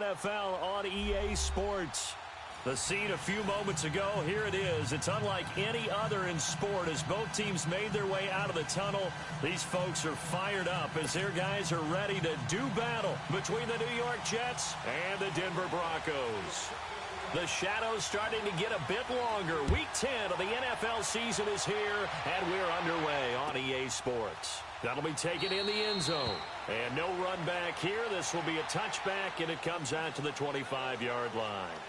NFL on EA Sports. The scene a few moments ago, here it is. It's unlike any other in sport as both teams made their way out of the tunnel. These folks are fired up as their guys are ready to do battle between the New York Jets and the Denver Broncos. The shadows starting to get a bit longer. Week 10 of the NFL season is here, and we're underway on EA Sports. That'll be taken in the end zone. And no run back here. This will be a touchback, and it comes out to the 25-yard line.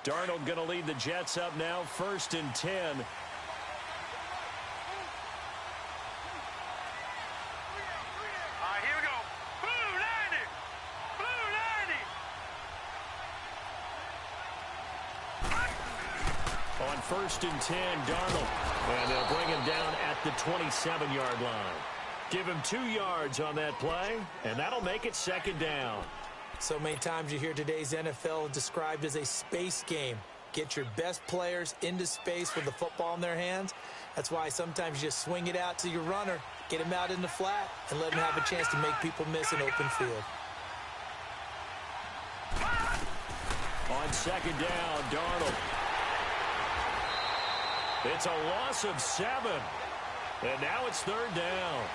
Darnold going to lead the Jets up now, 1st and 10. Here we go. Blue 90. Blue 90. On 1st and 10, Darnold. And they'll bring him down at the 27-yard line. Give him 2 yards on that play, and that'll make it 2nd down. So many times you hear today's NFL described as a space game. Get your best players into space with the football in their hands. That's why sometimes you just swing it out to your runner, get him out in the flat, and let him have a chance to make people miss an open field. On 2nd down, Darnold. It's a loss of 7. And now it's 3rd down.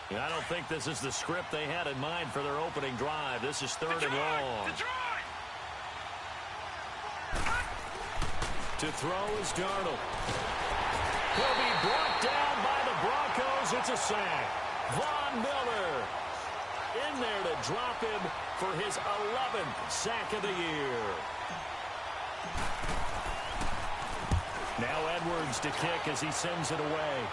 I don't think this is the script they had in mind for their opening drive. This is 3rd and long. To throw is Darnold. He'll be brought down by the Broncos. It's a sack. Von Miller in there to drop him for his 11th sack of the year. Now Edwards to kick as he sends it away.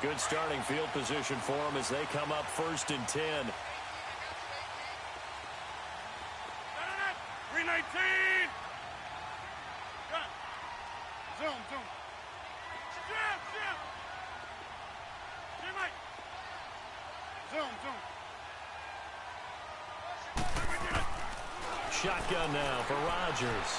Good starting field position for them as they come up 1st and 10. 319. Zoom. Zoom. Shotgun now for Rodgers.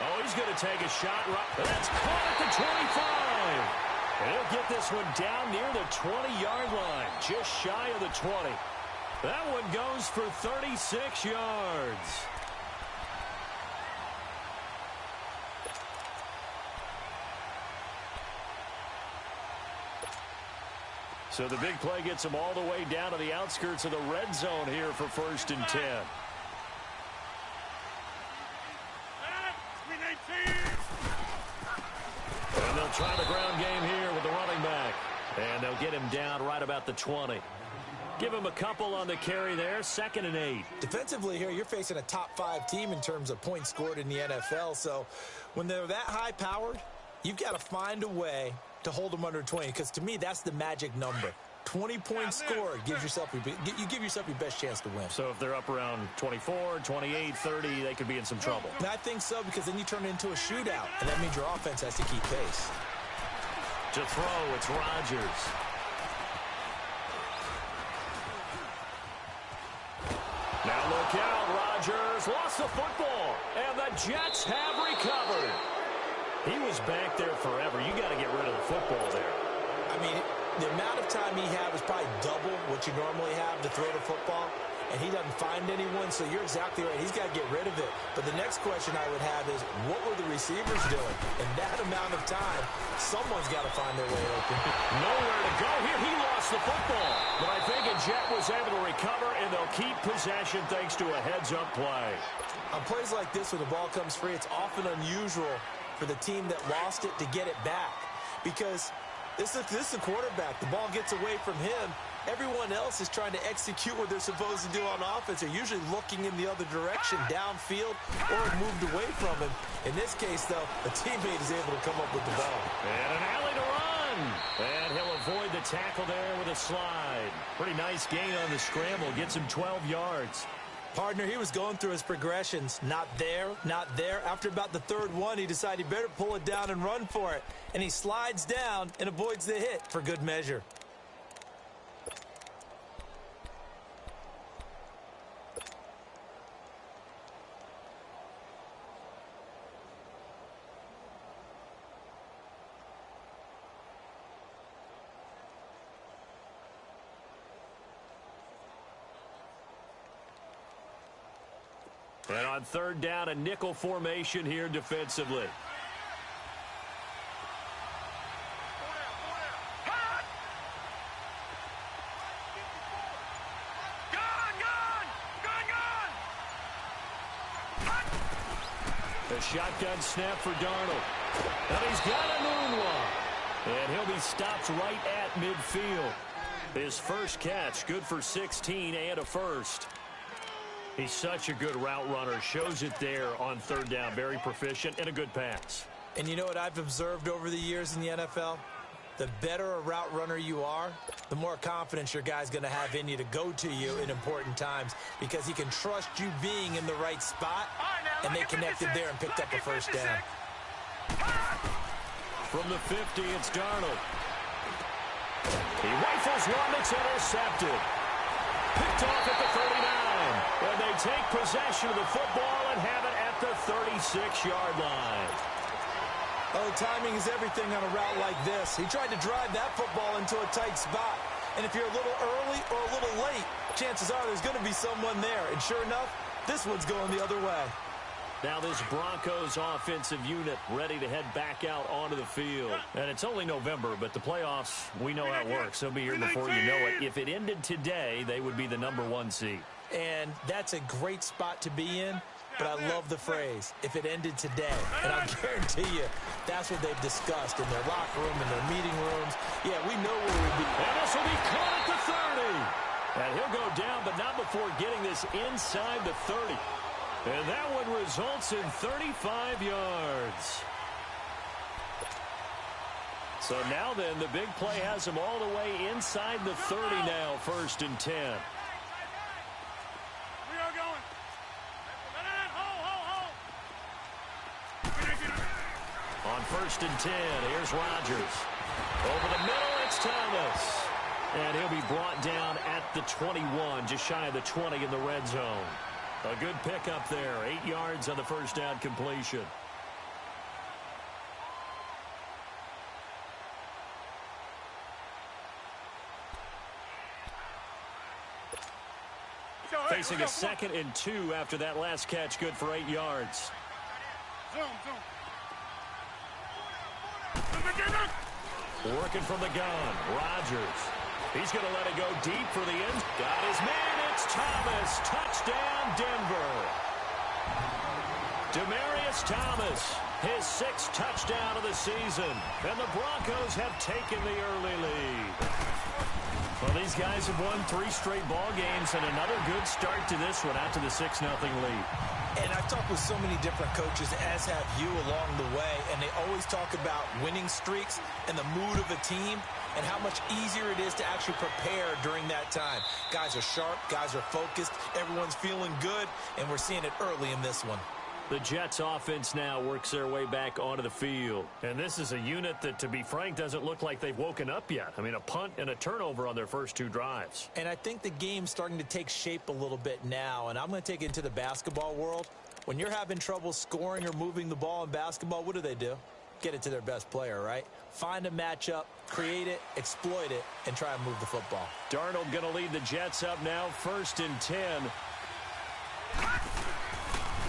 Oh, he's going to take a shot. That's caught at the 25. He'll get this one down near the 20-yard line, just shy of the 20. That one goes for 36 yards. So the big play gets him all the way down to the outskirts of the red zone here for 1st and 10. And they'll try the ground game here with the running back. And they'll get him down right about the 20. Give him a couple on the carry there, 2nd and 8. Defensively here, you're facing a top 5 team in terms of points scored in the NFL. So when they're that high-powered, you've got to find a way to hold them under 20. Because to me, that's the magic number. 20 points scored gives yourself you give yourself your best chance to win. So if they're up around 24, 28, 30, they could be in some trouble. And I think so, because then you turn it into a shootout, and that means your offense has to keep pace. To throw, it's Rodgers. Now look out, Rodgers lost the football, and the Jets have recovered. He was back there forever. You got to get rid of the football there. I mean, the amount of time he had was probably double what you normally have to throw the football, and he doesn't find anyone, so you're exactly right. He's got to get rid of it. But the next question I would have is, what were the receivers doing? In that amount of time, someone's got to find their way open. Nowhere to go here. He lost the football. But I think a Jet was able to recover, and they'll keep possession thanks to a heads-up play. On plays like this, when the ball comes free, it's often unusual for the team that lost it to get it back. Because this is a quarterback. The ball gets away from him. Everyone else is trying to execute what they're supposed to do on offense. They're usually looking in the other direction, downfield, or moved away from him. In this case, though, the teammate is able to come up with the ball. And an alley to run. And he'll avoid the tackle there with a slide. Pretty nice gain on the scramble. Gets him 12 yards. Partner, he was going through his progressions. Not there, not there. After about the third one, he decided he better pull it down and run for it. And he slides down and avoids the hit for good measure. And on third down, a nickel formation here defensively. The shotgun snap for Darnold. And he's got a moonwalk. And he'll be stopped right at midfield. His first catch, good for 16 and a first. He's such a good route runner. Shows it there on third down. Very proficient and a good pass. And you know what I've observed over the years in the NFL? The better a route runner you are, the more confidence your guy's going to have in you to go to you in important times because he can trust you being in the right spot, and they connected there and picked up a first down. From the 50, it's Darnold. He rifles one that's intercepted. Picked off at the 39. And they take possession of the football and have it at the 36-yard line. Oh, timing is everything on a route like this. He tried to drive that football into a tight spot. And if you're a little early or a little late, chances are there's going to be someone there. And sure enough, this one's going the other way. Now this Broncos offensive unit ready to head back out onto the field. And it's only November, but the playoffs, we know how it works. They'll be here before you know it. If it ended today, they would be the #1 seed. And that's a great spot to be in, but I love the phrase, if it ended today. And I'll guarantee you, that's what they've discussed in their locker room, in their meeting rooms. Yeah, we know where we'll be. And this will be caught at the 30. And he'll go down, but not before getting this inside the 30. And that one results in 35 yards. So now then, the big play has him all the way inside the 30 now, 1st and 10. On 1st and 10, here's Rodgers. Over the middle, it's Thomas. And he'll be brought down at the 21, just shy of the 20 in the red zone. A good pickup there, 8 yards on the first down completion. Facing a 2nd and 2 after that last catch, good for 8 yards. Working from the gun, Rodgers. He's going to let it go deep for the end. Got his man, it's Thomas. Touchdown, Denver. Demaryius Thomas, his 6th touchdown of the season. And the Broncos have taken the early lead. Well, these guys have won 3 straight ball games and another good start to this one out to the 6-0 lead. And I've talked with so many different coaches, as have you along the way, and they always talk about winning streaks and the mood of a team and how much easier it is to actually prepare during that time. Guys are sharp, guys are focused, everyone's feeling good, and we're seeing it early in this one. The Jets offense now works their way back onto the field. And this is a unit that, to be frank, doesn't look like they've woken up yet. I mean, a punt and a turnover on their first 2 drives. And I think the game's starting to take shape a little bit now, and I'm going to take it into the basketball world. When you're having trouble scoring or moving the ball in basketball, what do? Get it to their best player, right? Find a matchup, create it, exploit it, and try and move the football. Darnold going to lead the Jets up now, 1st and 10.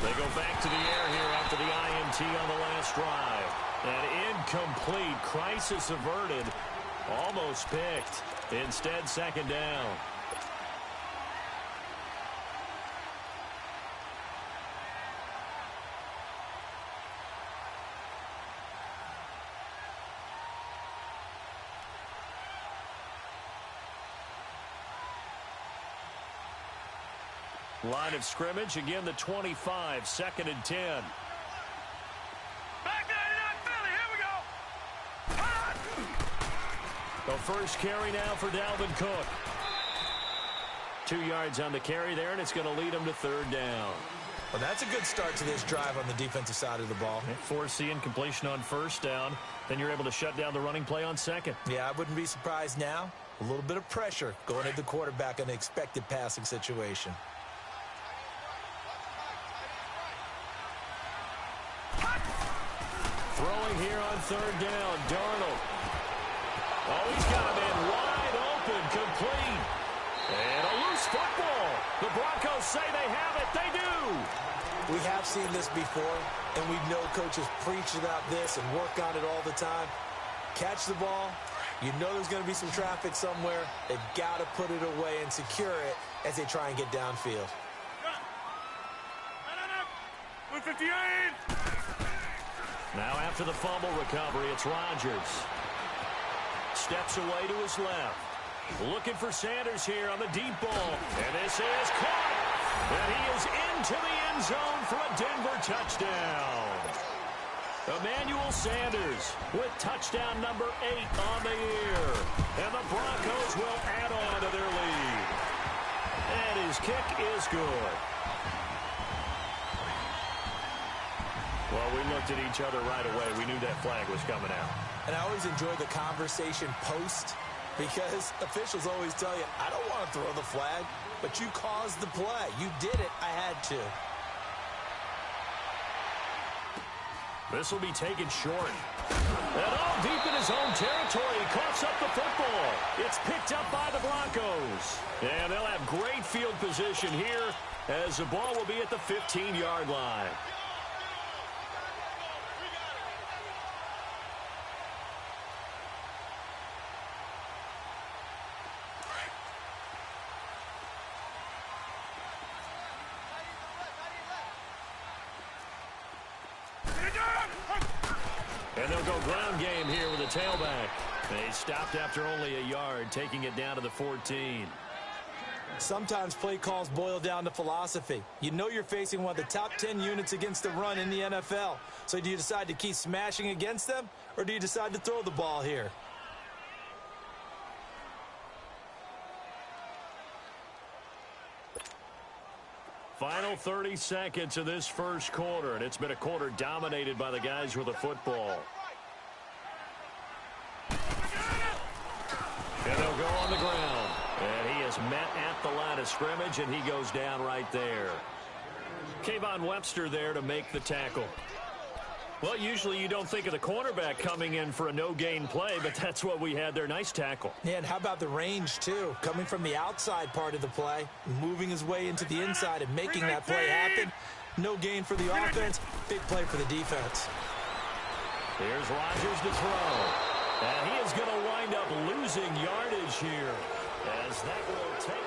They go back to the air here after the INT on the last drive. And incomplete. Crisis averted. Almost picked. Instead, 2nd down. Line of scrimmage, again the 25, 2nd and 10. Back 99 Philly, here we go. The A first carry now for Dalvin Cook. 2 yards on the carry there, and it's going to lead him to third down. Well, that's a good start to this drive on the defensive side of the ball. Foreseeing completion on first down. Then you're able to shut down the running play on second. Yeah, I wouldn't be surprised now. A little bit of pressure going at the quarterback in an expected passing situation. Throwing here on third down, Darnold. Oh, he's got a man wide open, complete. And a loose football. The Broncos say they have it. They do. We have seen this before, and we know coaches preach about this and work on it all the time. Catch the ball. You know there's going to be some traffic somewhere. They've got to put it away and secure it as they try and get downfield. 158. Now after the fumble recovery, it's Rodgers. Steps away to his left. Looking for Sanders here on the deep ball. And this is caught. And he is into the end zone for a Denver touchdown. Emmanuel Sanders with touchdown number 8 on the year. And the Broncos will add on to their lead. And his kick is good. Well, we looked at each other right away. We knew that flag was coming out. And I always enjoy the conversation post because officials always tell you, I don't want to throw the flag, but you caused the play. You did it. I had to. This will be taken short. And all deep in his own territory. He coughs up the football. It's picked up by the Broncos. And they'll have great field position here as the ball will be at the 15-yard line. And they'll go ground game here with a tailback. They stopped after only a yard, taking it down to the 14. Sometimes play calls boil down to philosophy. You know you're facing one of the top 10 units against the run in the NFL. So do you decide to keep smashing against them, or do you decide to throw the ball here? Final 30 seconds of this first quarter, and it's been a quarter dominated by the guys with the football. And they'll go on the ground. And he is met at the line of scrimmage, and he goes down right there. Kayvon Webster there to make the tackle. Well, usually you don't think of the cornerback coming in for a no-gain play, but that's what we had there. Nice tackle. Yeah, and how about the range, too? Coming from the outside part of the play, moving his way into the inside and making that play happen. No gain for the offense, big play for the defense. Here's Rodgers to throw. And he is going to wind up losing yardage here as that will take us.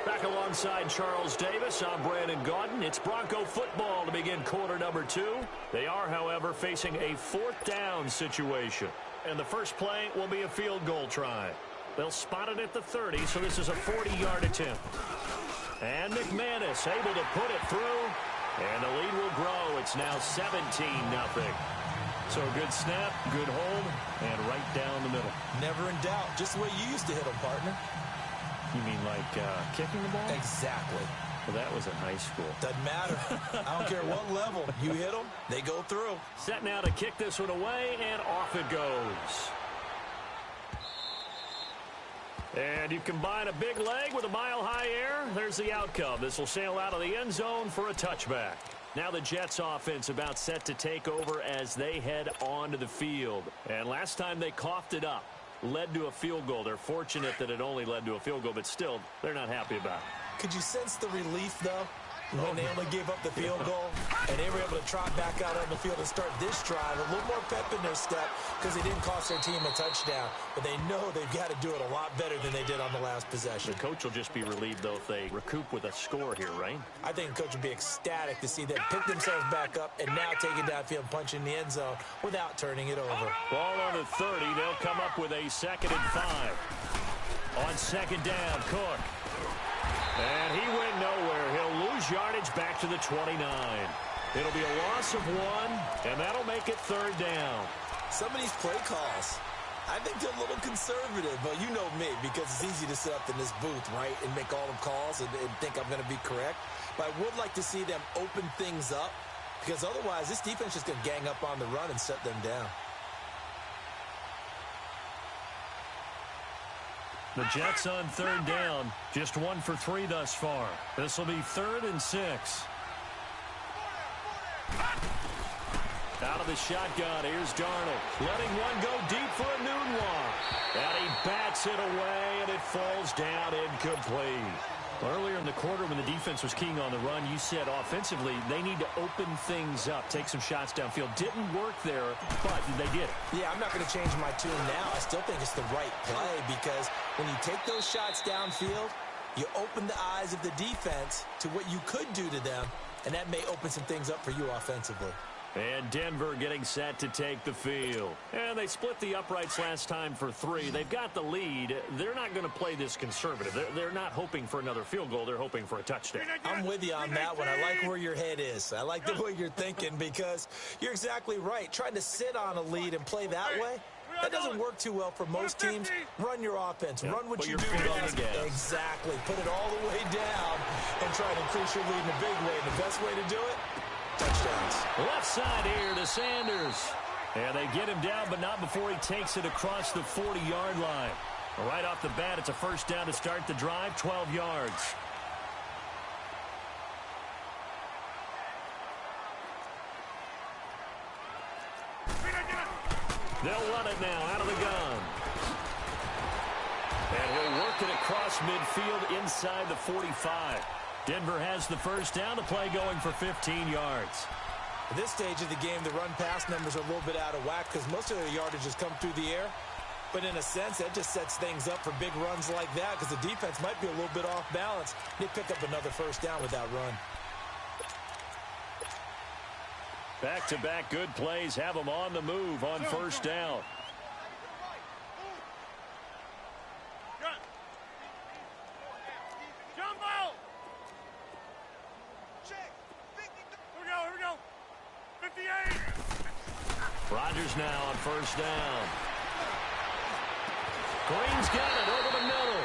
Back alongside Charles Davis, I'm Brandon Gaudin. It's Bronco football to begin quarter number 2. They are, however, facing a 4th down situation. And the first play will be a field goal try. They'll spot it at the 30, so this is a 40-yard attempt. And McManus able to put it through. And the lead will grow. It's now 17-0. So a good snap, good hold, and right down the middle. Never in doubt. Just the way you used to hit them, partner. You mean like kicking the ball? Exactly. Well, that was in high school. Doesn't matter. I don't care what level. You hit them, they go through. Set now to kick this one away, and off it goes. And you combine a big leg with a mile-high air. There's the outcome. This will sail out of the end zone for a touchback. Now the Jets offense about set to take over as they head onto the field. And last time they coughed it up, led to a field goal. They're fortunate that it only led to a field goal, but still, they're not happy about it. Could you sense the relief, though, when they only gave up the field goal and they were able to trot back out on the field and start this drive? A little more pep in their step because they didn't cost their team a touchdown, but they know they've got to do it a lot better than they did on the last possession. The coach will just be relieved, though, if they recoup with a score here, right? I think the coach will be ecstatic to see them pick themselves back up and now take it downfield, punch in the end zone without turning it over. Ball on the 30. They'll come up with a 2nd and 5. On 2nd down, Cook. And he went nowhere. He'll lose yardage back to the 29. It'll be a loss of 1, and that'll make it 3rd down. Some of these play calls, I think they're a little conservative, but you know me, because it's easy to sit up in this booth, right, and make all the calls and think I'm going to be correct. But I would like to see them open things up, because otherwise this defense is going to gang up on the run and shut them down. The Jets on third down, just 1 for 3 thus far. This will be 3rd and 6. Out of the shotgun, here's Darnold. Letting one go deep for a noon walk. And he bats it away, and it falls down incomplete. Earlier in the quarter when the defense was keying on the run, you said offensively they need to open things up, take some shots downfield. Didn't work there, but they did it. Yeah, I'm not going to change my tune now. I still think it's the right play because when you take those shots downfield, you open the eyes of the defense to what you could do to them, and that may open some things up for you offensively. And Denver getting set to take the field. And they split the uprights last time for 3. They've got the lead. They're not going to play this conservative. They're not hoping for another field goal. They're hoping for a touchdown. I'm with you on that one. I like where your head is. I like the way you're thinking because you're exactly right. Trying to sit on a lead and play that way, that doesn't work too well for most teams. Run your offense. Run what you do best. Exactly. Put it all the way down and try to increase your lead in a big way. The best way to do it, touchdowns. Left side here to Sanders. And they get him down, but not before he takes it across the 40-yard line. Right off the bat, it's a first down to start the drive, 12 yards. They'll run it now out of the gun. And he'll work it across midfield inside the 45. Denver has the first down. The play going for 15 yards. At this stage of the game, the run-pass numbers are a little bit out of whack because most of their yardage has come through the air. But in a sense, that just sets things up for big runs like that because the defense might be a little bit off balance. They pick up another first down with that run. Back-to-back good plays have them on the move on first down. Rodgers now on first down. Green's got it over the middle.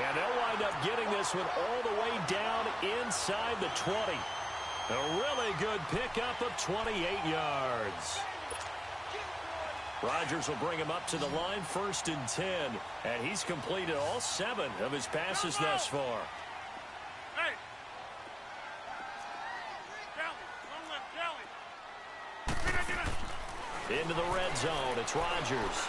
And they'll wind up getting this one all the way down inside the 20. A really good pickup of 28 yards. Rodgers will bring him up to the line, 1st and 10. And he's completed all 7 of his passes thus far. Into the red zone, it's Rodgers.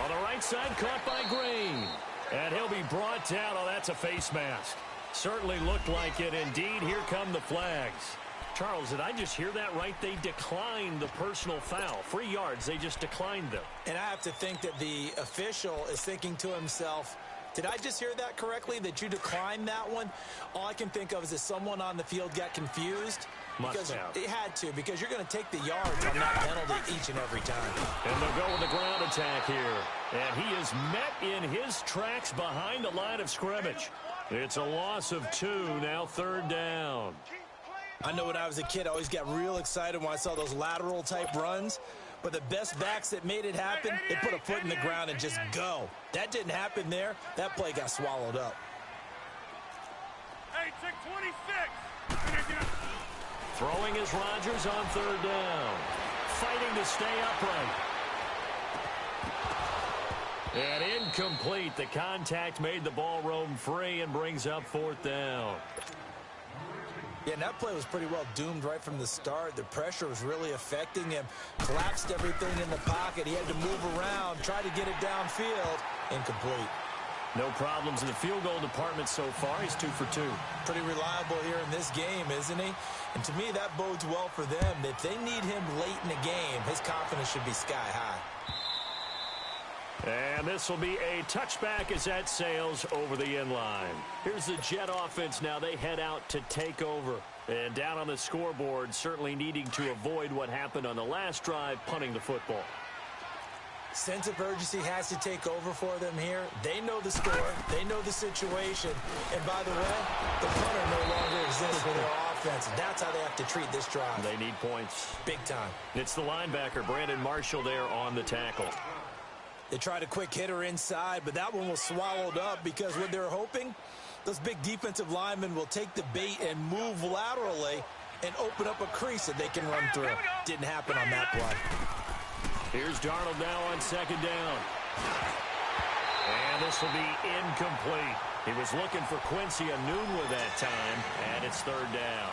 On the right side, caught by Green. And he'll be brought down. Oh, that's a face mask. Certainly looked like it. Indeed, here come the flags. Charles, did I just hear that right? They declined the personal foul. 3 yards, they just declined them. And I have to think that the official is thinking to himself, did I just hear that correctly, that you declined that one? All I can think of is that someone on the field got confused. Because it had to, because you're going to take the yards on that penalty each and every time. And they'll go with the ground attack here. And he is met in his tracks behind the line of scrimmage. It's a loss of 2, now 3rd down. I know when I was a kid, I always got real excited when I saw those lateral-type runs. But the best backs that made it happen, they put a foot in the ground and just go. That didn't happen there. That play got swallowed up. Hey, check 26. Throwing is Rodgers on 3rd down. Fighting to stay upright. And incomplete. The contact made the ball roam free and brings up 4th down. Yeah, and that play was pretty well doomed right from the start. The pressure was really affecting him. Collapsed everything in the pocket. He had to move around, try to get it downfield. Incomplete. No problems in the field goal department so far. He's 2 for 2. Pretty reliable here in this game, isn't he? And to me, that bodes well for them. If they need him late in the game, his confidence should be sky high. And this will be a touchback as that sails over the inline. Here's the Jet offense now. They head out to take over. And down on the scoreboard, certainly needing to avoid what happened on the last drive, punting the football. Sense of urgency has to take over for them here. They know the score. They know the situation. And by the way, the punter no longer exists for their offense. offense, and that's how they have to treat this drive. They need points. Big time. It's the linebacker, Brandon Marshall, there on the tackle. They tried a quick hitter inside, but that one was swallowed up because what they're hoping, those big defensive linemen will take the bait and move laterally and open up a crease that they can run through. Didn't happen on that play. Here's Darnold now on second down. And this will be incomplete. He was looking for Quincy Enunwa that time, and it's third down.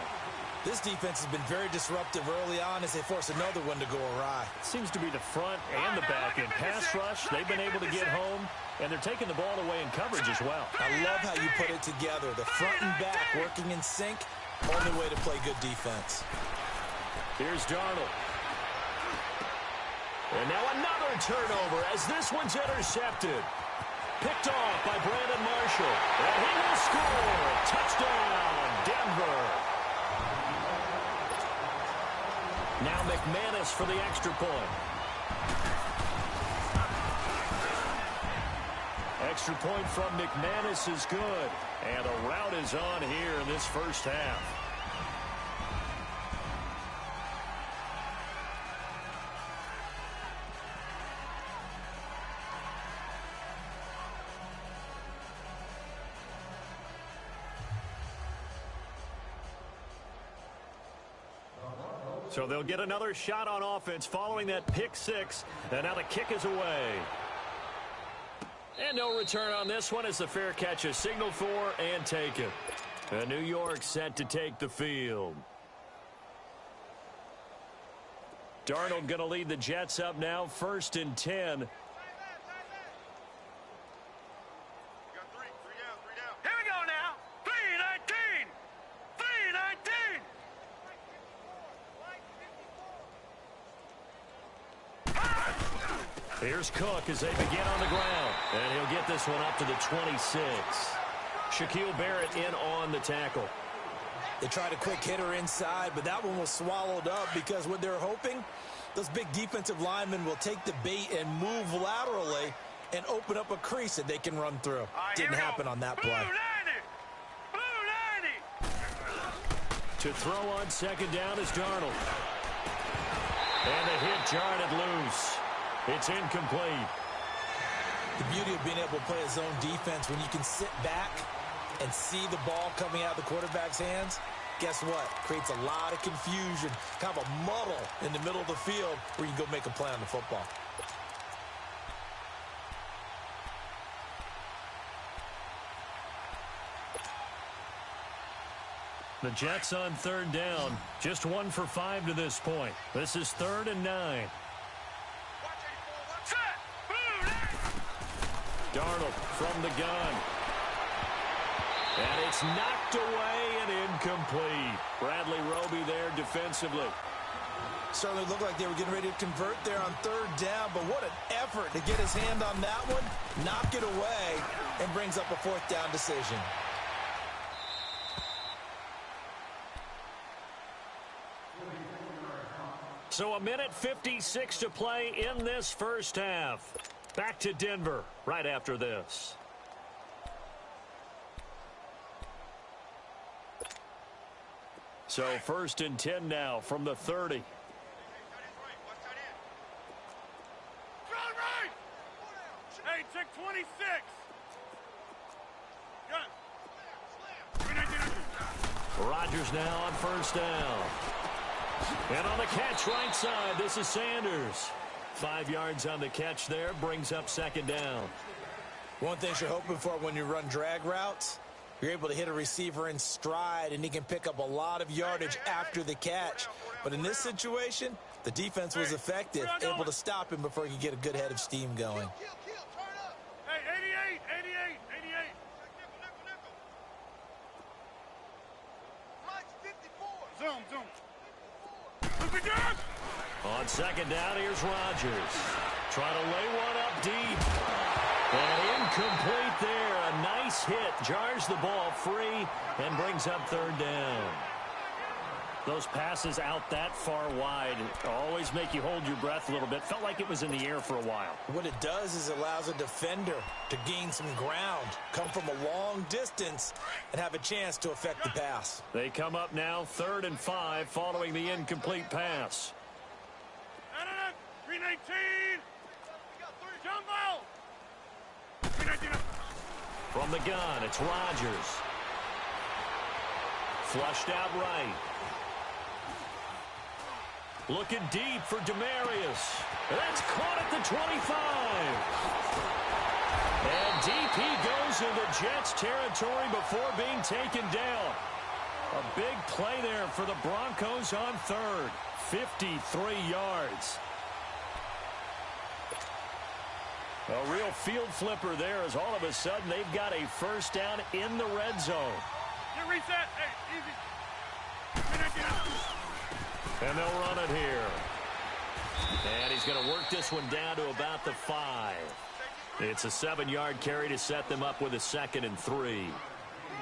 This defense has been very disruptive early on as they force another one to go awry. Seems to be the front and the back. In pass rush, they've been able to get home, and they're taking the ball away in coverage as well. I love how you put it together. The front and back working in sync, only way to play good defense. Here's Darnold. And now another turnover as this one's intercepted. Picked off by Brandon Marshall. And he will score. Touchdown, Denver. Now McManus for the extra point. Extra point from McManus is good. And a rout is on here in this first half. So they'll get another shot on offense following that pick six. And now the kick is away. And no return on this one as the fair catch is signaled for and taken. And New York set to take the field. Darnold going to lead the Jets up now, 1st and 10. Here's Cook as they begin on the ground. And he'll get this one up to the 26. Shaquille Barrett in on the tackle. They tried a quick hitter inside, but that one was swallowed up because what they're hoping, those big defensive linemen will take the bait and move laterally and open up a crease that they can run through. Didn't happen on that play. To throw on second down is Darnold. And the hit jarred it loose. It's incomplete. The beauty of being able to play a zone defense when you can sit back and see the ball coming out of the quarterback's hands, guess what? Creates a lot of confusion, kind of a muddle in the middle of the field where you can go make a play on the football. The Jets on third down, just 1 for 5 to this point. This is 3rd and 9. Darnold from the gun. And it's knocked away and incomplete. Bradley Roby there defensively. Certainly looked like they were getting ready to convert there on third down, but what an effort to get his hand on that one, knock it away, and brings up a 4th down decision. So 1:56 to play in this first half. Back to Denver right after this. So 1st and 10 now from the 30. Hey, check 26. Rodgers now on 1st down. And on the catch right side, this is Sanders. 5 yards on the catch there, brings up 2nd down. One thing you're hoping for when you run drag routes, you're able to hit a receiver in stride, and he can pick up a lot of yardage after the catch. But in this situation, the defense was effective, able to stop him before he could get a good head of steam going. Hey, 88. Zoom. On 2nd down, here's Rodgers. Trying to lay one up deep. And incomplete there. A nice hit. Jars the ball free and brings up 3rd down. Those passes out that far wide always make you hold your breath a little bit. Felt like it was in the air for a while. What it does is it allows a defender to gain some ground, come from a long distance, and have a chance to affect the pass. They come up now 3rd and 5 following the incomplete pass. 319. Jumbo. 319. From the gun, it's Rodgers. Flushed out right. Looking deep for Demarius. That's caught at the 25. And deep he goes into Jets territory before being taken down. A big play there for the Broncos on 3rd. 53 yards. A real field flipper there as all of a sudden they've got a first down in the red zone. Get reset. Hey, easy. And they'll run it here. And he's going to work this one down to about the 5. It's a 7-yard carry to set them up with a 2nd and 3.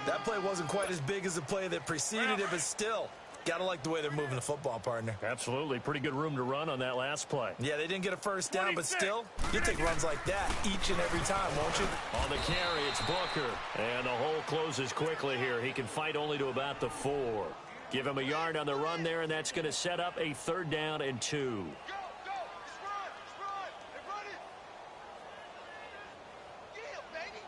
That play wasn't quite as big as the play that preceded it, but still, got to like the way they're moving the football, partner. Absolutely. Pretty good room to run on that last play. Yeah, they didn't get a first down, but still, you take runs like that each and every time, won't you? On the carry, it's Booker. And the hole closes quickly here. He can fight only to about the 4. Give him a yard on the run there, and that's going to set up a 3rd down and 2. Go. Just run. They're running. Get him, baby.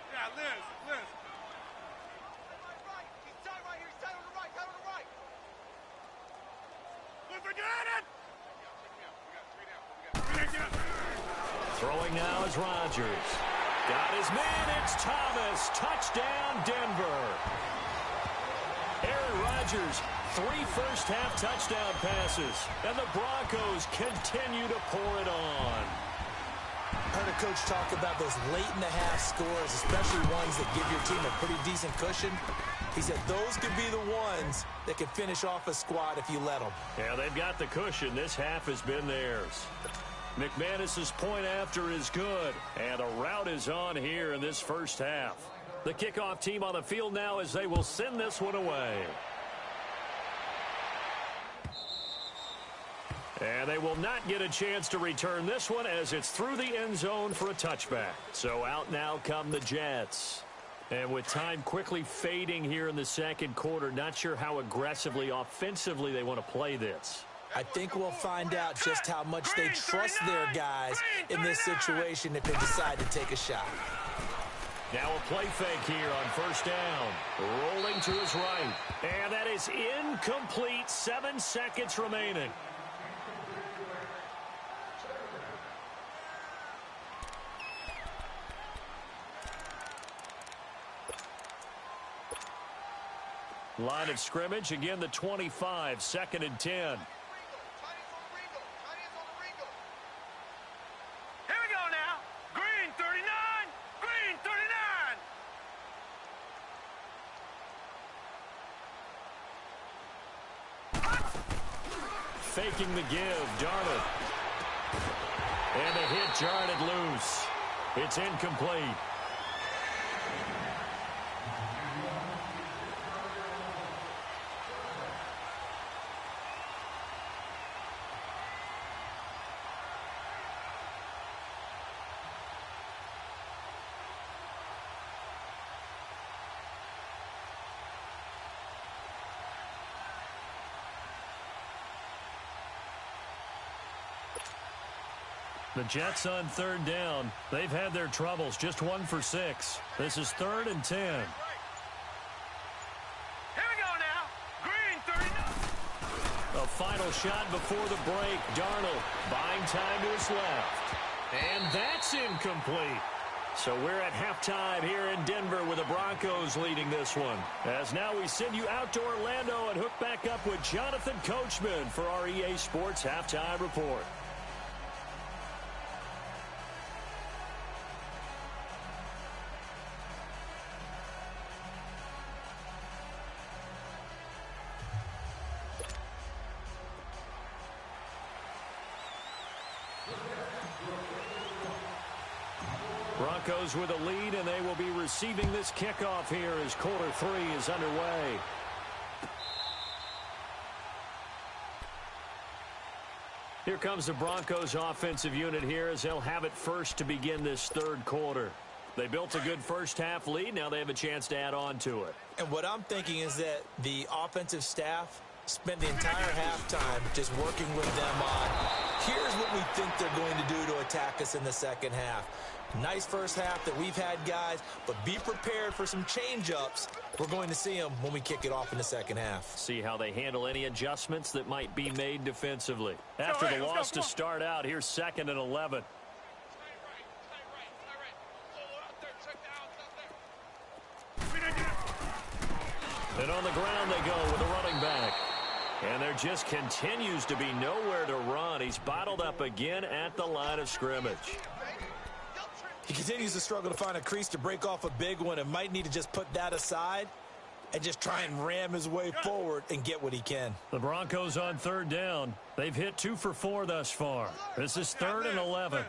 Yeah, Liz. Right. He's tight right here. He's tight on the right. Tight on the right. Liz, we got it. We got 3 down. Throwing now is Rodgers. Got his man, it's Thomas. Touchdown, Denver. Aaron Rodgers, 3 first-half touchdown passes. And the Broncos continue to pour it on. I heard a coach talk about those late-in-the-half scores, especially ones that give your team a pretty decent cushion. He said those could be the ones that could finish off a squad if you let them. Yeah, they've got the cushion. This half has been theirs. McManus's point after is good, and a rout is on here in this first half. The kickoff team on the field now as they will send this one away. And they will not get a chance to return this one as it's through the end zone for a touchback. So out now come the Jets. And with time quickly fading here in the second quarter, not sure how aggressively, offensively they want to play this. I think we'll find out just how much they trust their guys in this situation if they decide to take a shot. Now a play fake here on first down. Rolling to his right. And that is incomplete. 7 seconds remaining. Line of scrimmage, again the 25, 2nd and 10. Faking the give, Darnold. And the hit jarred it loose. It's incomplete. The Jets on 3rd down. They've had their troubles. Just 1 for 6. This is 3rd and 10. Here we go now. Green 39. A final shot before the break. Darnold buying time to his left. And that's incomplete. So we're at halftime here in Denver with the Broncos leading this one. As now we send you out to Orlando and hook back up with Jonathan Coachman for our EA Sports Halftime Report. Broncos with a lead, and they will be receiving this kickoff here as quarter 3 is underway. Here comes the Broncos offensive unit here as they'll have it first to begin this third quarter. They built a good first half lead. Now they have a chance to add on to it. And what I'm thinking is that the offensive staff spent the entire halftime just working with them on, here's what we think they're going to do to attack us in the second half. Nice first half that we've had, guys, but be prepared for some change-ups. We're going to see them when we kick it off in the second half. See how they handle any adjustments that might be made defensively. After the loss to start out, here's 2nd and 11. And on the ground they go with a running back. And there just continues to be nowhere to run. He's bottled up again at the line of scrimmage. He continues to struggle to find a crease to break off a big one and might need to just put that aside and just try and ram his way forward and get what he can. The Broncos on 3rd down. They've hit 2 for 4 thus far. This is 3rd and 11.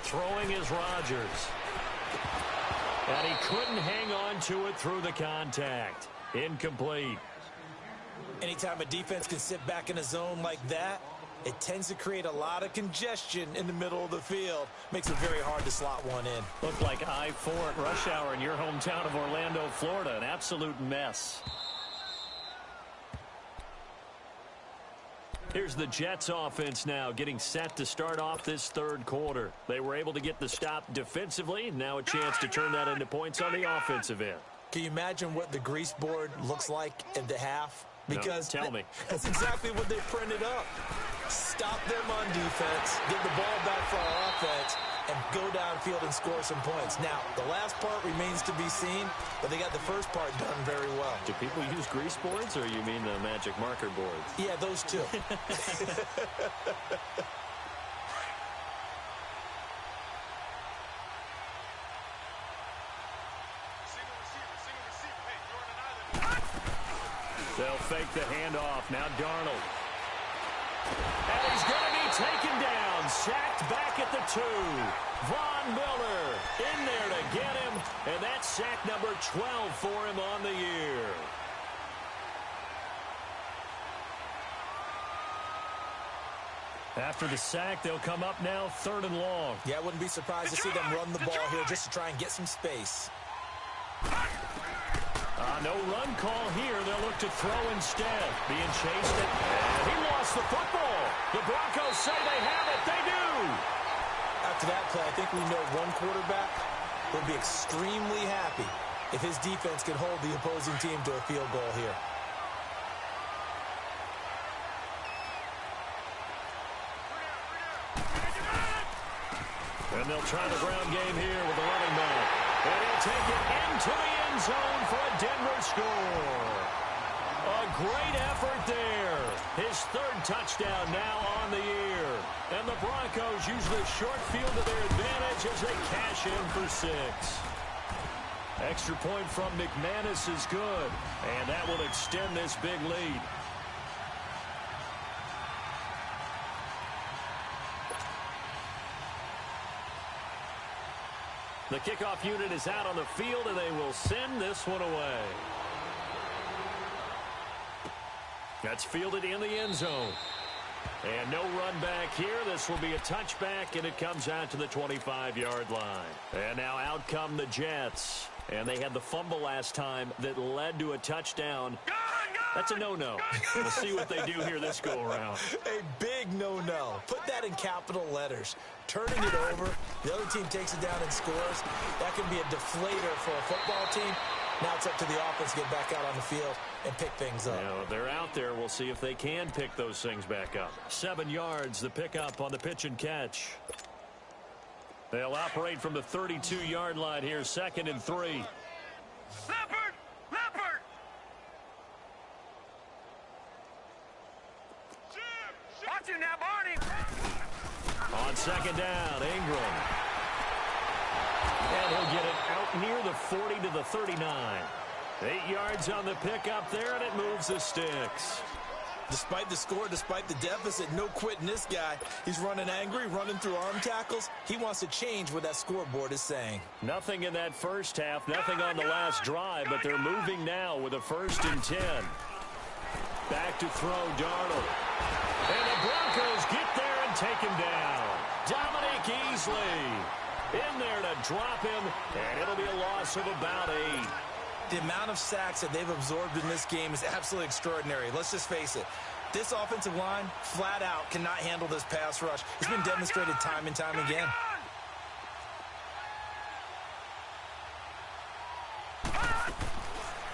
Throwing is Rodgers. And he couldn't hang on to it through the contact. Incomplete. Anytime a defense can sit back in a zone like that, it tends to create a lot of congestion in the middle of the field. Makes it very hard to slot one in. Looked like I-4 at rush hour in your hometown of Orlando, Florida. An absolute mess. Here's the Jets offense now getting set to start off this third quarter. They were able to get the stop defensively. Now a chance to turn that into points on the offensive end. Can you imagine what the grease board looks like at the half? Because no, tell me. That's exactly what they printed up. Stop them on defense, get the ball back for our offense, and go downfield and score some points. Now, the last part remains to be seen, but they got the first part done very well. Do people use grease boards, or you mean the magic marker boards? Yeah, those two. They'll fake the handoff. Now Darnold. And he's going to be taken down. Sacked back at the 2. Von Miller in there to get him. And that's sack number 12 for him on the year. After the sack, they'll come up now 3rd and long. Yeah, I wouldn't be surprised to see them run the ball here just to try and get some space. No run call here. They'll look to throw instead. Being chased. And he lost the football. The Broncos say they have it. They do. After that play, I think we know one quarterback will be extremely happy if his defense can hold the opposing team to a field goal here. And they'll try the ground game here with the running back. And he'll take it into the end zone for a Denver score. A great effort there. His 3rd touchdown now on the year. And the Broncos use the short field to their advantage as they cash in for 6. Extra point from McManus is good. And that will extend this big lead. The kickoff unit is out on the field, and they will send this one away. That's fielded in the end zone. And no run back here. This will be a touchback, and it comes out to the 25-yard line. And now out come the Jets. And they had the fumble last time that led to a touchdown. That's a no-no. We'll see what they do here this go-around. A big no-no. Put that in capital letters. Turning it over, the other team takes it down and scores. That can be a deflator for a football team. Now it's up to the offense to get back out on the field and pick things up. Now, if they're out there, we'll see if they can pick those things back up. 7 yards, the pickup on the pitch and catch. They'll operate from the 32-yard line here, 2nd and 3. Leopard! Leopard! Watch him now, Barney! On 2nd down, Ingram. And he'll get it out near the 40 to the 39. 8 yards on the pickup there, and it moves the sticks. Despite the score, despite the deficit, no quitting this guy. He's running angry, running through arm tackles. He wants to change what that scoreboard is saying. Nothing in that first half, nothing on the last drive, but they're moving now with a 1st and 10. Back to throw, Darnold. And the Broncos get there and take him down. Dominic Easley in there to drop him, and it'll be a loss of about 8. The amount of sacks that they've absorbed in this game is absolutely extraordinary. Let's just face it. This offensive line, flat out, cannot handle this pass rush. It's been demonstrated time and time again.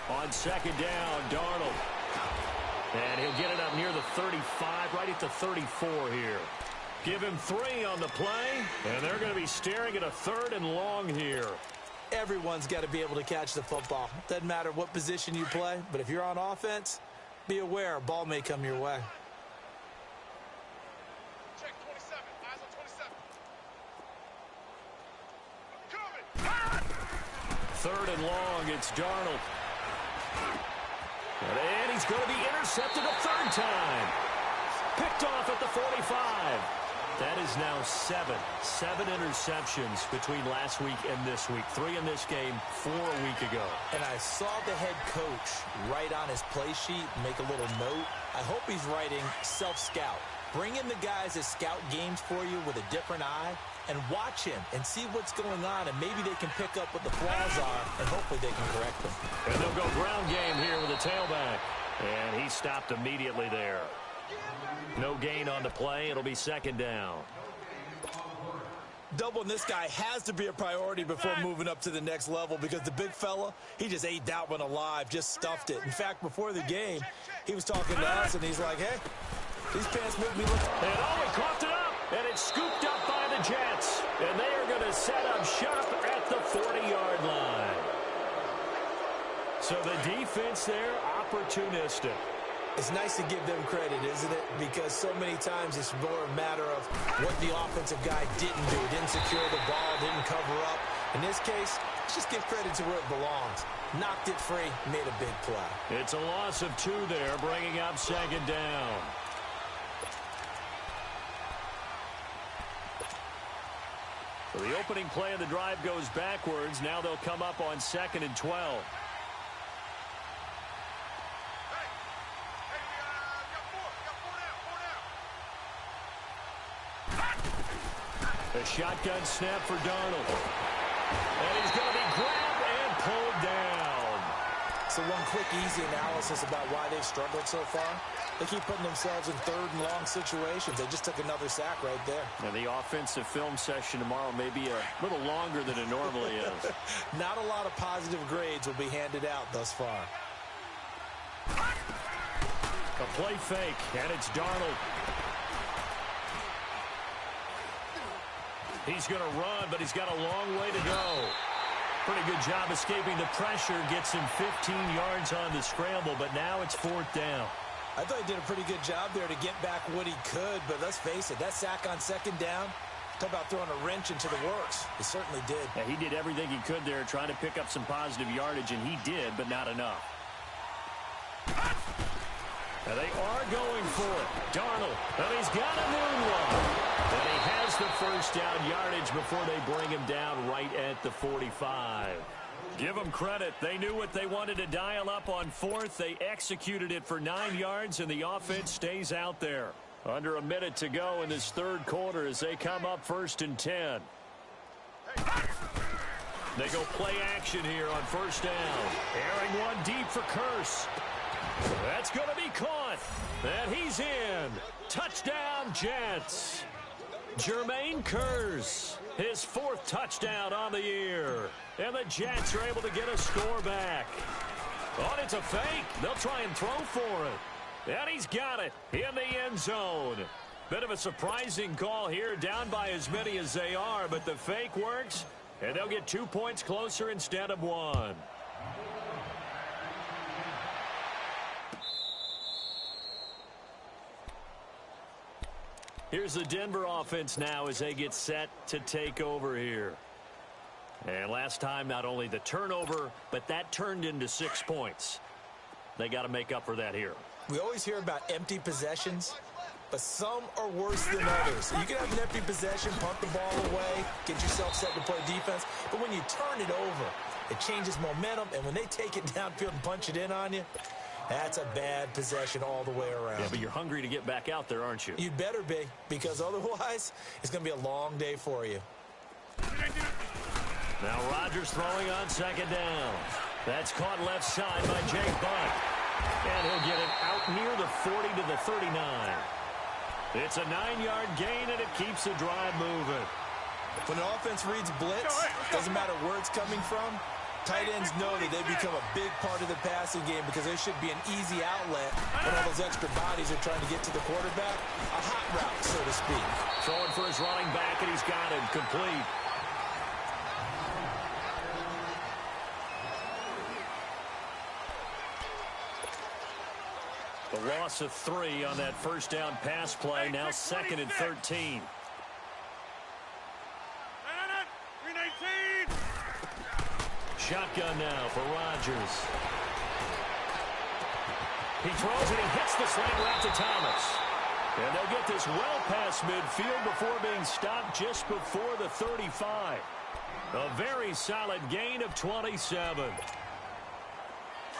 On 2nd down, Darnold. And he'll get it up near the 35, right at the 34 here. Give him 3 on the play, and they're going to be staring at a 3rd and long here. Everyone's got to be able to catch the football. Doesn't matter what position you play, but if you're on offense, be aware a ball may come your way. Check 27. Eyes on 27. Coming. 3rd and long, it's Darnold. And he's going to be intercepted a 3rd time. Picked off at the 45. That is now 7 interceptions between last week and this week. 3 in this game, 4 a week ago. And I saw the head coach write on his play sheet, make a little note. I hope he's writing self-scout. Bring in the guys that scout games for you with a different eye and watch him and see what's going on, and maybe they can pick up what the flaws are, and hopefully they can correct them. And they'll go ground game here with a tailback. And he stopped immediately there. No gain on the play. It'll be 2nd down. Doubling this guy has to be a priority before moving up to the next level, because the big fella, he just ate that one alive, just stuffed it. In fact, before the game, he was talking to us, and he's like, hey, these pants make me look... And he coughed it up, and it's scooped up by the Jets. And they are going to set up shop at the 40-yard line. So the defense there, opportunistic. It's nice to give them credit, isn't it? Because so many times it's more a matter of what the offensive guy didn't do. Didn't secure the ball, didn't cover up. In this case, let's just give credit to where it belongs. Knocked it free, made a big play. It's a loss of 2 there, bringing up 2nd down. So the opening play of the drive goes backwards. Now they'll come up on 2nd and 12. A shotgun snap for Darnold. And he's going to be grabbed and pulled down. So one quick, easy analysis about why they've struggled so far. They keep putting themselves in 3rd and long situations. They just took another sack right there. Now the offensive film session tomorrow may be a little longer than it normally is. Not a lot of positive grades will be handed out thus far. A play fake, and it's Darnold. He's going to run, but he's got a long way to go. Pretty good job escaping the pressure. Gets him 15 yards on the scramble, but now it's 4th down. I thought he did a pretty good job there to get back what he could, but let's face it, that sack on 2nd down, talk about throwing a wrench into the works. He certainly did. Yeah, he did everything he could there, trying to pick up some positive yardage, and he did, but not enough. Now they are going for it. Darnold, and he's got a moonwalk. And he has the 1st down yardage before they bring him down right at the 45. Give them credit. They knew what they wanted to dial up on 4th. They executed it for 9 yards, and the offense stays out there. Under a minute to go in this 3rd quarter as they come up 1st and 10. They go play action here on 1st down. Airing one deep for Curse. That's going to be caught. And he's in. Touchdown, Jets. Jermaine Curse, his 4th touchdown on the year. And the Jets are able to get a score back. Oh, it's a fake. They'll try and throw for it. And he's got it in the end zone. Bit of a surprising call here, down by as many as they are, but the fake works, and they'll get 2 points closer instead of 1. Here's the Denver offense now as they get set to take over here. And last time, not only the turnover, but that turned into 6 points. They got to make up for that here. We always hear about empty possessions, but some are worse than others. You can have an empty possession, punt the ball away, get yourself set to play defense, but when you turn it over, it changes momentum, and when they take it downfield and punch it in on you, that's a bad possession all the way around. Yeah, but you're hungry to get back out there, aren't you? You'd better be, because otherwise, it's going to be a long day for you. Now Rodgers throwing on second down. That's caught left side by Jake Butt. And he'll get it out near the 40 to the 39. It's a 9-yard gain, and it keeps the drive moving. When an offense reads blitz, doesn't matter where it's coming from, tight ends know that they become a big part of the passing game because there should be an easy outlet when all those extra bodies are trying to get to the quarterback. A hot route, so to speak. Throwing for his running back, and he's got him complete. The loss of 3 on that first down pass play. Now 2nd and 13. Shotgun now for Rodgers. He throws it and hits the slant route to Thomas. And they'll get this well past midfield before being stopped just before the 35. A very solid gain of 27.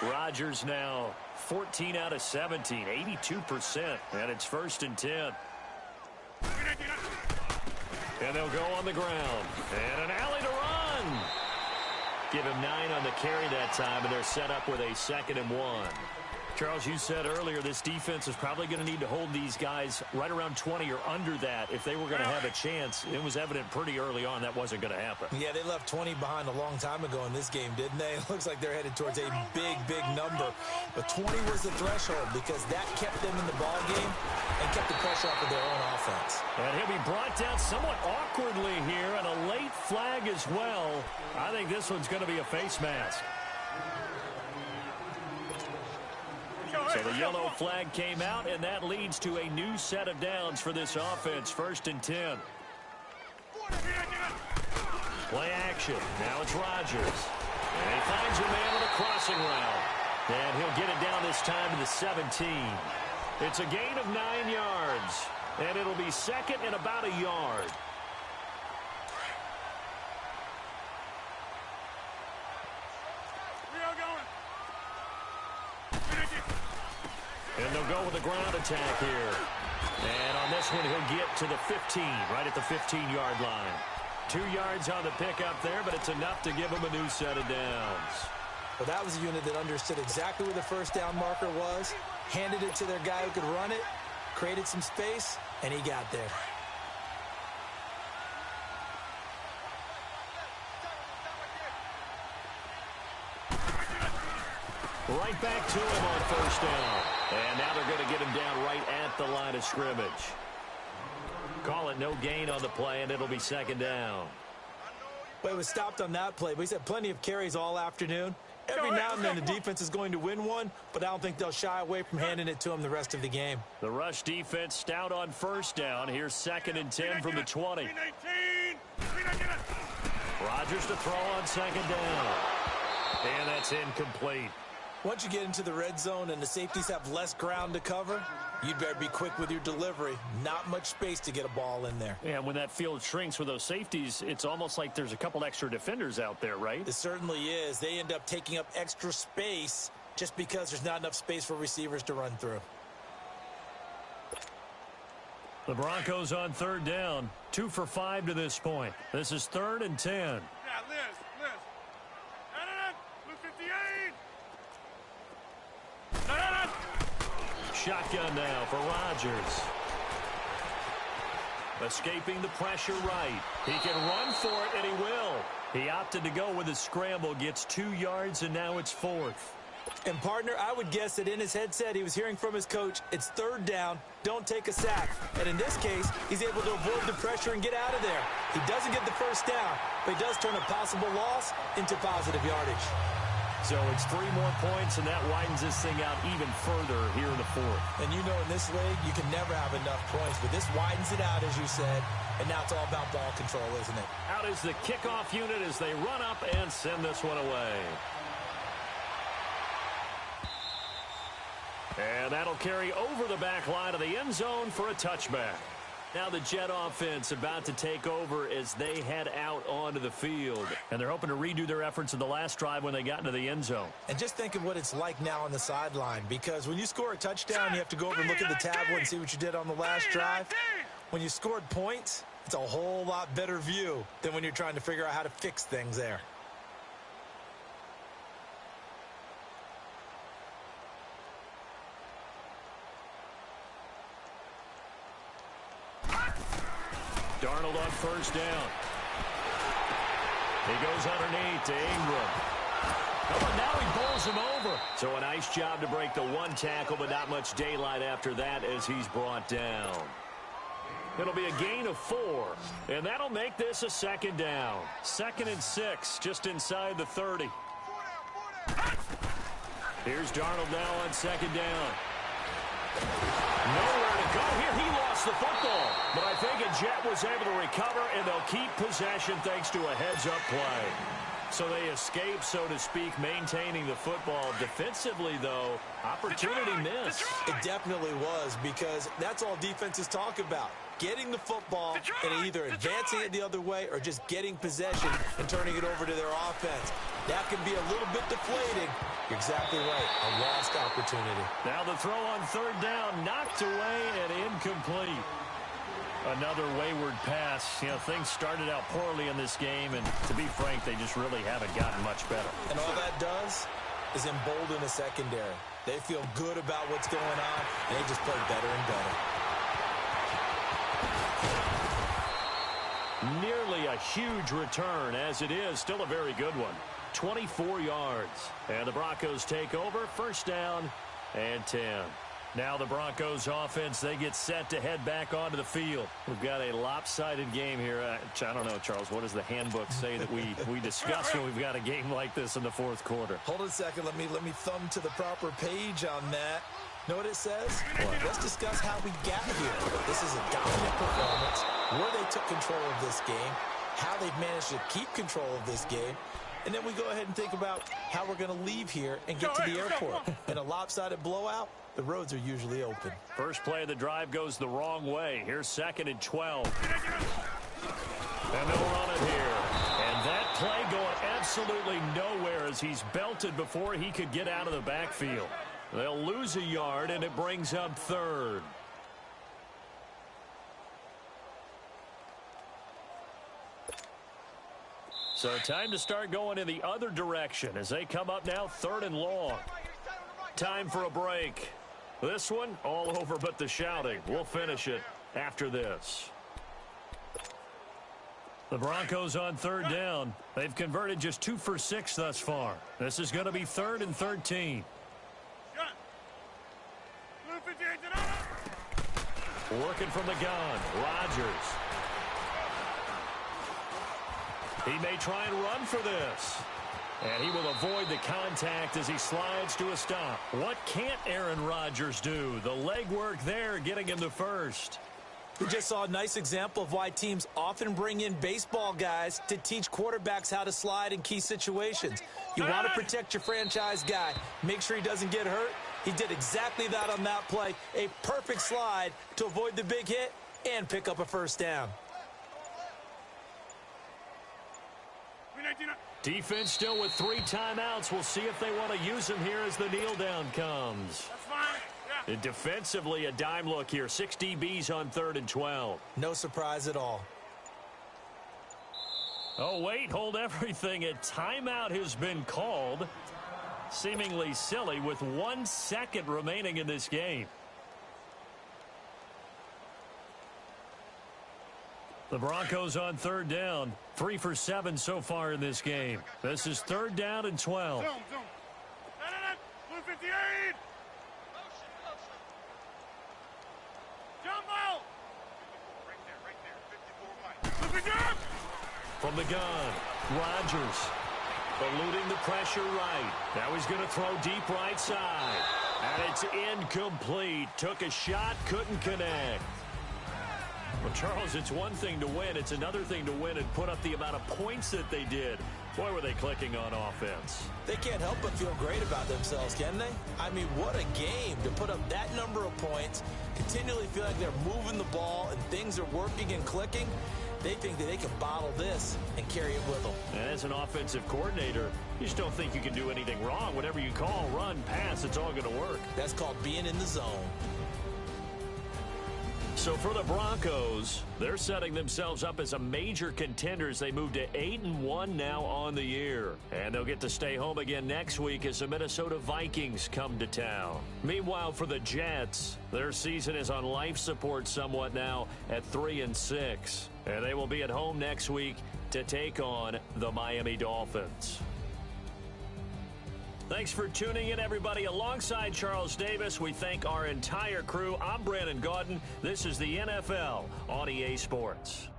Rodgers now 14 out of 17, 82%, and it's 1st and 10. And they'll go on the ground. And an alley to run. Give him 9 on the carry that time, and they're set up with a 2nd and 1. Charles, you said earlier this defense is probably going to need to hold these guys right around 20 or under that if they were going to have a chance. It was evident pretty early on that wasn't going to happen. Yeah, they left 20 behind a long time ago in this game, didn't they? It looks like they're headed towards a big, big number. But 20 was the threshold because that kept them in the ball game and kept the pressure off of their own offense. And he'll be brought down somewhat awkwardly here, and a late flag as well. I think this one's going to be a face mask. So the yellow flag came out, and that leads to a new set of downs for this offense. 1st and 10. Play action. Now it's Rodgers. And he finds a man with a crossing route. And he'll get it down this time to the 17. It's a gain of 9 yards. And it'll be 2nd and about a yard. And they'll go with a ground attack here. And on this one, he'll get to the 15, right at the 15-yard line. 2 yards on the pickup there, but it's enough to give him a new set of downs. Well, that was a unit that understood exactly where the first down marker was, handed it to their guy who could run it, created some space, and he got there. Right back to him on first down. And now they're going to get him down right at the line of scrimmage. Call it no gain on the play, and it'll be 2nd down. Well, it was stopped on that play, but he's had plenty of carries all afternoon. Every now and then the defense is going to win one, but I don't think they'll shy away from handing it to him the rest of the game. The rush defense stout on first down. Here's 2nd and 10 from the 20. Rodgers to throw on 2nd down. And that's incomplete. Once you get into the red zone and the safeties have less ground to cover, you'd better be quick with your delivery. Not much space to get a ball in there. Yeah, when that field shrinks with those safeties, it's almost like there's a couple extra defenders out there, right? It certainly is. They end up taking up extra space just because there's not enough space for receivers to run through. The Broncos on 3rd down. 2 for 5 to this point. This is 3rd and 10. Yeah, Liz. Blue 58. Shotgun now for Rodgers. Escaping the pressure right. He can run for it, and he will. He opted to go with a scramble, gets 2 yards, and now it's 4th. And, partner, I would guess that in his headset he was hearing from his coach, it's 3rd down, don't take a sack. And in this case, he's able to avoid the pressure and get out of there. He doesn't get the first down, but he does turn a possible loss into positive yardage. So it's 3 more points, and that widens this thing out even further here in the 4th. And you know in this league, you can never have enough points, but this widens it out, as you said, and now it's all about ball control, isn't it? Out is the kickoff unit as they run up and send this one away. And that'll carry over the back line of the end zone for a touchback. Now the Jet offense about to take over as they head out onto the field. And they're hoping to redo their efforts in the last drive when they got into the end zone. And just think of what it's like now on the sideline, because when you score a touchdown, you have to go over and look at the tablet and see what you did on the last drive. When you scored points, it's a whole lot better view than when you're trying to figure out how to fix things there. Darnold on first down. He goes underneath to Ingram. Oh, and now he bowls him over. So a nice job to break the one tackle, but not much daylight after that as he's brought down. It'll be a gain of 4, and that'll make this a second down. 2nd and 6, just inside the 30. Here's Darnold now on 2nd down. Nowhere to go here. He lost the football. But I think a Jet was able to recover, and they'll keep possession thanks to a heads-up play. So they escape, so to speak, maintaining the football. Defensively, though, opportunity missed. It definitely was, because that's all defenses talk about. Getting the football and either advancing it the other way or just getting possession and turning it over to their offense. That can be a little bit deflating. You're exactly right. A lost opportunity. Now the throw on 3rd down, knocked away and incomplete. Another wayward pass. You know, things started out poorly in this game, and to be frank, they just really haven't gotten much better. And all that does is embolden the secondary. They feel good about what's going on, and they just play better and better. Nearly a huge return, as it is still a very good one. 24 yards. And the Broncos take over. 1st down and 10. Now the Broncos offense, they get set to head back onto the field. We've got a lopsided game here. I don't know, Charles, what does the handbook say that we discuss when we've got a game like this in the 4th quarter? Hold on a second. Let me thumb to the proper page on that. Know what it says? What? Let's discuss how we got here. This is a dominant performance, where they took control of this game, how they've managed to keep control of this game, and then we go ahead and think about how we're going to leave here and get to the airport. In a lopsided blowout, the roads are usually open. First play of the drive goes the wrong way. Here's 2nd and 12. And they'll run it here. And that play going absolutely nowhere as he's belted before he could get out of the backfield. They'll lose a yard, and it brings up 3rd. So time to start going in the other direction as they come up now 3rd and long. Time for a break. This one all over but the shouting. We'll finish it after this. The Broncos on 3rd down. They've converted just 2 for 6 thus far. This is going to be 3rd and 13. Working from the gun, Rodgers. He may try and run for this. And he will avoid the contact as he slides to a stop. What can't Aaron Rodgers do? The legwork there getting him the first. We just saw a nice example of why teams often bring in baseball guys to teach quarterbacks how to slide in key situations. You want to protect your franchise guy. Make sure he doesn't get hurt. He did exactly that on that play. A perfect slide to avoid the big hit and pick up a 1st down. Defense still with 3 timeouts. We'll see if they want to use them here as the kneel down comes. That's fine. Yeah. And defensively, a dime look here. 6 DBs on 3rd and 12. No surprise at all. Oh, wait, hold everything. A timeout has been called. Seemingly silly with 1 second remaining in this game. The Broncos on 3rd down. 3 for 7 so far in this game. This is 3rd down and 12. Zone. Blue 58. Jump out. Right there. 54 Mike. From the gun, Rodgers eluding the pressure right. Now he's going to throw deep right side. And it's incomplete. Took a shot, couldn't connect. Well, Charles, it's one thing to win. It's another thing to win and put up the amount of points that they did. Boy, were they clicking on offense. They can't help but feel great about themselves, can they? I mean, what a game to put up that number of points, continually feel like they're moving the ball and things are working and clicking. They think that they can bottle this and carry it with them. And as an offensive coordinator, you just don't think you can do anything wrong. Whatever you call, run, pass, it's all going to work. That's called being in the zone. So for the Broncos, they're setting themselves up as a major contender as they move to 8-1 now on the year. And they'll get to stay home again next week as the Minnesota Vikings come to town. Meanwhile, for the Jets, their season is on life support somewhat now at 3-6. And they will be at home next week to take on the Miami Dolphins. Thanks for tuning in, everybody. Alongside Charles Davis, we thank our entire crew. I'm Brandon Gaudin. This is the NFL on EA Sports.